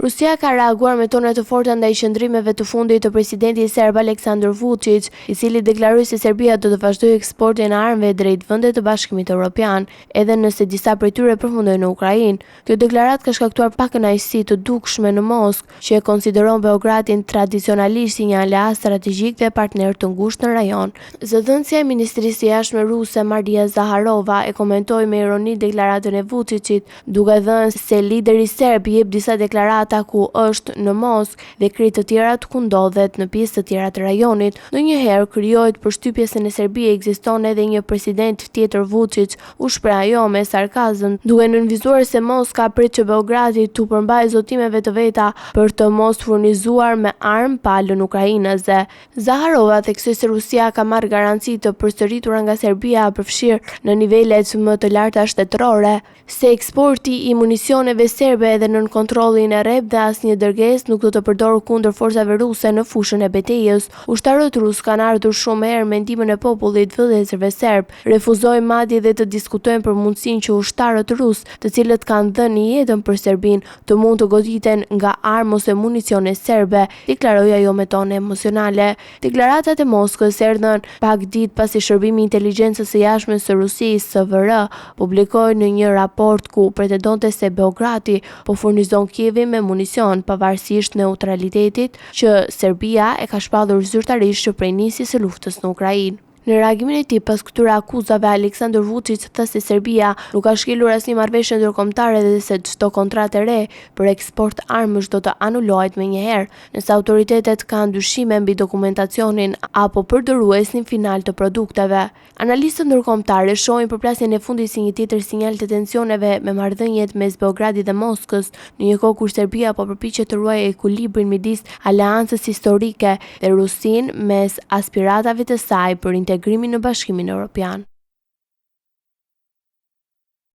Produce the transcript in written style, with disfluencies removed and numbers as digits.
Rusia ka reaguar me tone të forta ndaj qëndrimeve të fundit të presidentit serb Aleksandar Vučić, i cili deklaroi se Serbia do të vazhdojë eksportin e armëve drejt vendet të Bashkimit Evropian, edhe nëse disa prej tyre përfundojnë në Ukrainë. Kjo deklaratë ka shkaktuar pakënaqësi të dukshme në Moskë, që e konsideron Beogradin tradicionalisht si një aleat strategjik dhe partner të ngushtë në rajon. Zëdhënësia e Ministrisë së Jashtme ruse Maria Zaharova e komentoi me ironi deklaratën e Vučićit, duke thënë se lideri serb jep disa deklarata ku është në Moskë dhe kri të tjerat ku ndodhet në pjesë të tjera të rajonit. Ndonjëherë krijohet përshtypja se në Serbi ekziston edhe një president tjetër Vučić, u shpreh ajo me sarkazëm, duke nënvizuar se Moska prit që Beogradi t'u përmbajë zotimeve të veta për të mos furnizuar me armë palën ukrainase. Zaharova theksoi se Rusia ka marrë garanci të përsëritura nga Serbia përfshirë në nivelet më të larta shtetërore, se eksporti i municioneve serbe edhe nën kontrollin e rrep dhe asnjë dërgesë nuk do të përdorë kundër forcave ruse në fushën e betejës. Ushtarët rus kanë ardhur shumë herë me ndihmën e popullit vëllezërve serb, refuzojnë madje dhe të diskutojnë për mundësinë që ushtarët rus, të cilët kanë dhënë jetën për Serbinë, të mund të goditen nga armë ose municione serbe, deklaroi ajo me tonë emocionale. Deklaratat e Moskës erdhën pak ditë pasi Shërbimi i Inteligjencës së Jashtme së Rusisë, SVR, publikoi në një raport ku pretendonte se Beogradi po furnizon Kievin me municion pavarësisht neutralitetit që Serbia e ka shpallur zyrtarisht që prej nisjes së luftës në Ukrainë. Në reagimin e tij pas këtyre akuzave, Aleksandar Vučić tha se Serbia nuk ka shkelur asnjë marrëveshje ndërkombëtare dhe se çdo kontratë e re për eksport armësh do të anulohet menjëherë, nëse autoritetet kanë dyshime mbi dokumentacionin apo përdoruesin final të produkteve. Analistët ndërkombëtarë shohin përplasjen e fundit si një tjetër sinjal të tensioneve me marrëdhëniet mes Beogradit dhe Moskës, në një kohë kur Serbia po përpiqet të ruajë ekuilibrin midis aleancës historike dhe Rusinë mes aspiratave të saj për integrimin në Bashkimin Evropian.